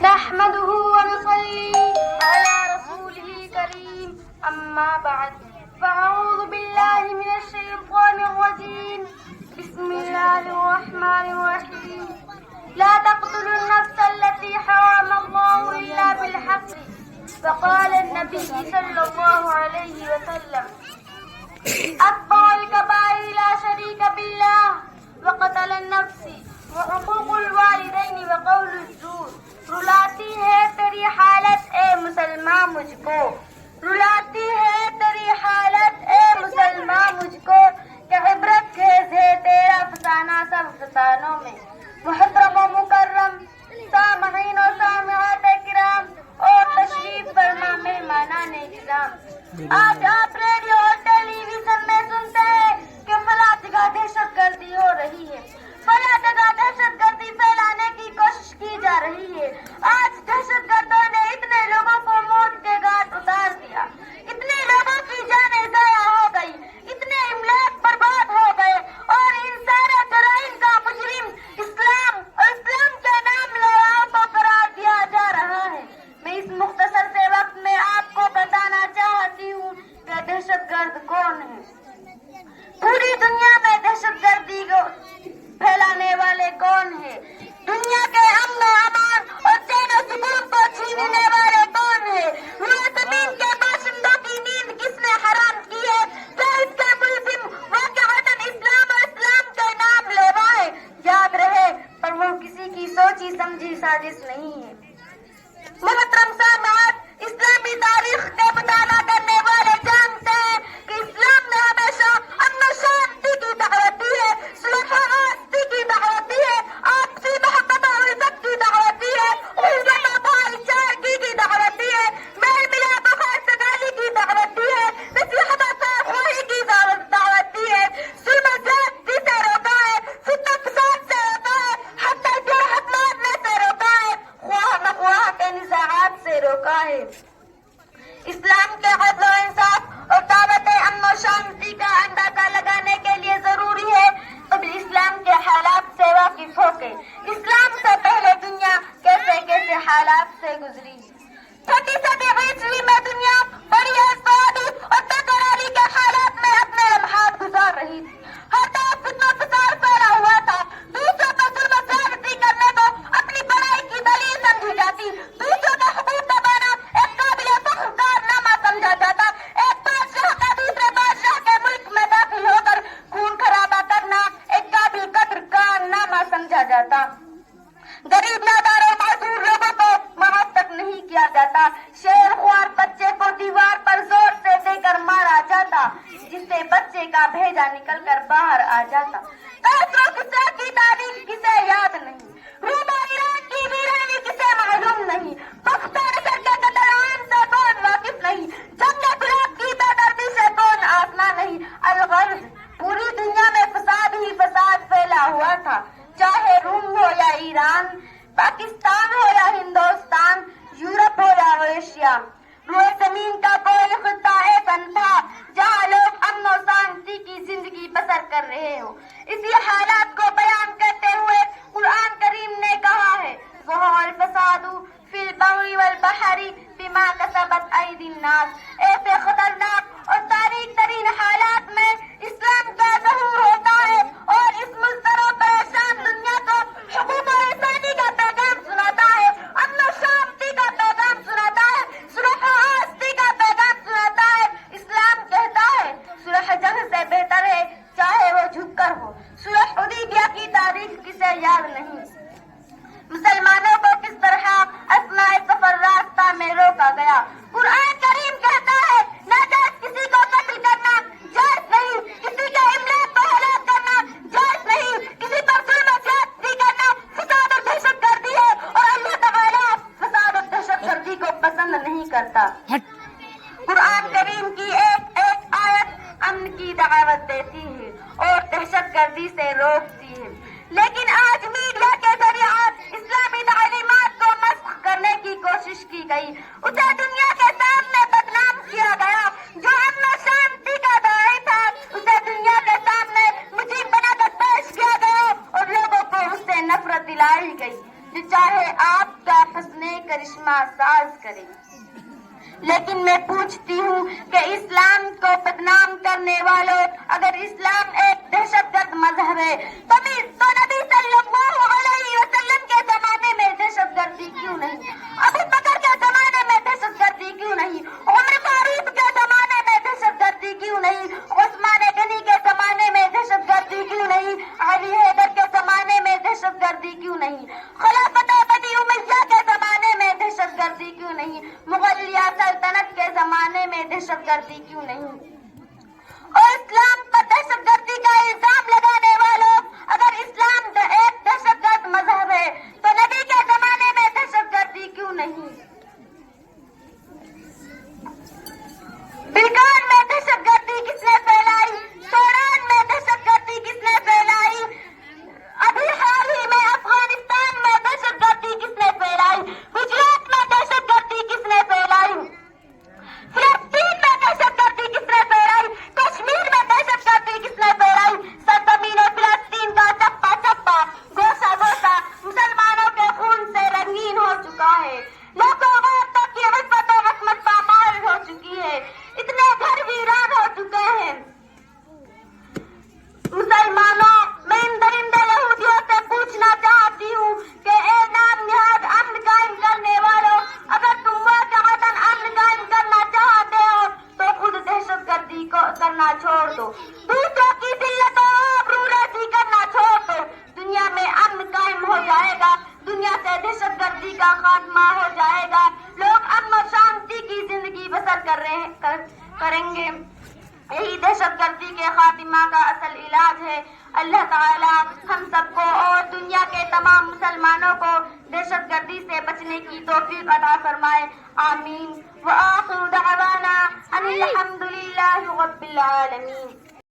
نحمده ونصلي على رسوله الكريم أما بعد فأعوذ بالله من الشيطان الرجيم بسم الله الرحمن الرحيم لا تقتلوا النفس التي حرم الله إلا بالحق فقال النبي صلى الله عليه وسلم أكبر الكبائر لا شريك بالله وقتل النفس وحقوق الوالدین وقول الزور رلاتی ہے تیری حالت اے مسلمان مجھ کو رلاتی ہے تیری حالت اے مسلمان مجھ کو کہ عبرت خیز ہے تیرا فسانہ سب فسانوں میں محترم و مکرم سامعین و سامعات کرام اور تشریف فرما مہمانان اکرام آج آپ ریڈیو اور ٹیلی ویژن میں سنتے ہیں کہ فلاں جگہ دہشت گردی ہو رہی ہے فلاں جگہ دہشت گردی پھیلانے کی کوشش کی جا رہی ہے آج دہشت گردوں نے اتنے لوگوں کو موت کے گھاٹ اتار دیا اتنے لوگوں کی جانیں ضائع ہو گئی اتنے املاک برباد ہو گئے اور ان سارے جرائم کا مجرم اسلام اور اسلام کے نام لیواؤں کو قرار دیا جا رہا ہے میں اس مختصر سے وقت میں آپ کو بتانا چاہتی ہوں کہ دہشت گرد کون ہے پوری دنیا میں دہشت گردی کو پھیلانے والے کون ہیں دنیا کے امن و امان اور چین و سکون کو چھیننے والے کون ہیں روئے زمین کے باشندوں کی نیند کس نے حرام کی ہے کیا اس کا ملزم واقعتاً اسلام اور اسلام کے نام لیوا ہے یاد رہے پر وہ کسی کی سوچی سمجھی سازش نہیں ہے محترم سامعات اسلامی تاریخ کے مطالعہ کرنے والے جانتے ہیں کہ اسلام نے ہمیشہ امن و شانتی کی دعوت دی ہے صلح و آستی کی دعوت دی ہے آپسی محبت اور عزت کی دعوت دی ہے الفت و بھائی چارگی کی دعوت دی ہے میل ملاپ و خیر سگالی کی دعوت دی ہے نصیحت و خیرخواہی کی دعوت دی ہے ظلم و زیادتی سے روکا ہے فتنہ فساد سے روکا ہے حتی جرحت مارنے سے روکا ہے خواہ مخواہ کے نزاعات سے روکا ہے اسلام کے عدل و انصاف اور دعوت امن و شانتی کا اندازہ لگانے کے لیے ضروری ہے قبل اسلام کے حالات سے واقف ہو کے اسلام سے پہلے دنیا کیسے کیسے حالات سے گزری چھٹی صدی عیسوی میں دنیا بڑی آزادی اور بےقراری کے حالات میں اپنے لمحات گزار رہی تھی ہر طرف فتنہ فساد پھیلا ہوا تھا دوسروں پر ظلم و زیادتی کرنے کو اپنی بڑائی کی دلیل سمجھی جاتی دوسروں کا حقوق دبانا ایک قابل فخر کارنامہ سمجھا جاتا ایک بادشاہ کا دوسرے بادشاہ کے ملک میں داخل ہو کر خون خرابہ کرنا ایک قابل قدر کارنامہ سمجھا جاتا غریب نادار اور معذور لوگوں کو معاف تک نہیں کیا جاتا شیر خوار بچے کو دیوار پر زور سے دے کر مارا جاتا جس سے بچے کا بھیجا نکل کر باہر آ جاتا کیسرو قصہ کی تاریخ کسے یاد نہیں روم اور ایران کی ویرانی کسے معلوم نہیں پختہ نسل کے قتل عام سے کون واقف نہیں جنگ گلاب کی بےدردی سے کون آسنا نہیں الغرض پوری دنیا میں فساد ہی فساد پھیلا ہوا تھا چاہے روم ہو یا ایران پاکستان ہو یا ہندوستان یورپ ہو یا ایشیا روئے زمین کا کوئی خطہ ایسا تھا جہاں لوگ امن و شانتی کی زندگی بسر کر رہے ہو اسی حالات کو بیان کرتے ہوئے قرآن کریم نے کہا ہے ظہر الفساد فی البر والبحر بما کسبت ایدی الناس ایسے خطرناک اور تاریک ترین حالات میں اسلام کا ظہور ہوتا ہے اور اس مضطرب و پریشان دنیا کو حقوق و انسانی کا پیغام سناتا ہے امن و شانتی کا پیغام سناتا ہے صلح و آستی کا پیغام سناتا ہے اسلام کہتا ہے صلح جنگ سے بہتر ہے چاہے وہ جھک کر ہو صلح حدیبیہ کی تاریخ کسے یاد نہیں مسلمانوں کو کس طرح اثناء سفر راستہ میں روکا گیا قرآن کریم کہتا ہے ناجائز کسی کو قتل کرنا جائز نہیں کسی کے املاک کو ہلاک کرنا جائز نہیں کسی پر ظلم و زیادتی کرنا فساد اور دہشت گردی ہے اور اللہ تعالیٰ فساد اور دہشت گردی کو پسند نہیں کرتا قرآن کریم کی ایک ایک آیت امن کی دعوت دیتی ہے اور دہشت گردی سے روکتی ہے لیکن آج میڈیا کے ذریعے اسلامی تعلیمات کو مسخ کرنے کی کوشش کی گئی اسے دنیا کے سامنے بدنام کیا گیا جو امن و شانتی کا داعی تھا اسے دنیا کے سامنے مجرم بنا کر پیش کیا گیا اور لوگوں کو لیکن میں پوچھتی ہوں کہ اسلام کو بدنام کرنے والوں، اگر اسلام ایک دہشت گرد مذہب ہے تو نبی صلی اللہ علیہ وسلم کے زمانے میں دہشت گردی کیوں نہیں؟ ابو بکر کے زمانے میں دہشت گردی کیوں نہیں؟ عمر فاروق کے زمانے میں دہشت گردی کیوں نہیں؟ عثمان غنی کے زمانے میں دہشت گردی کیوں نہیں؟ علی حیدر کے زمانے میں دہشت گردی کیوں نہیں؟ خلافت بنی امیہ کے زمانے میں دہشت گردی کیوں نہیں؟ مغلیہ سلطنت کے زمانے میں دہشت گردی کیوں نہیں؟ اور اسلام پر دہشت گردی کا الزام لگانے والوں، اگر اسلام ایک دہشت گرد مذہب ہے تو نبی کے زمانے میں دہشت گردی کیوں نہیں؟ بلقان میں دہشت گردی کس نے پھیلائی؟ سوڈان میں دہشت گردی کس نے پھیلائی؟ ابھی حال ہی میں افغانستان میں دہشت گردی کس نے پھیلائی؟ گجرات میں دہشت گردی کس نے پھیلائی؟ فلسطین میں دہشت گردی کس نے پھیلائی؟ کشمیر میں دہشت گردی کس نے پھیلائی؟ سرزمین فلسطین کا چپا چپا، گوشہ گوشہ مسلمانوں کے خون سے رنگین ہو چکا ہے۔ لوگوں تک کی عزت و عصمت پامال ہو چکی ہے، اتنے گھر ویران ہو چکے ہیں۔ مسلمانوں، میں ان درندے یہودیوں سے پوچھنا چاہتی ہوں کہ اے نام نہاد امن قائم کرنے والوں، اگر تم واقعتاً امن قائم کرنا چاہتے ہو تو خود دہشت گردی کو کرنا چھوڑ دو، دوسروں کی ذلت و آبروریزی کرنا چھوڑ دو، دنیا میں امن قائم ہو جائے گا، دنیا سے دہشت گردی کا خاتمہ ہو جائے گا، لوگ امن و شانتی کی زندگی بسر کریں گے۔ یہی دہشت گردی کے خاتمہ کا اصل علاج ہے۔ اللہ تعالی ہم سب کو اور دنیا کے تمام مسلمانوں کو دہشت گردی سے بچنے کی توفیق عطا فرمائے، آمین۔ وآخر دعوانا ان الحمد للہ رب العالمین۔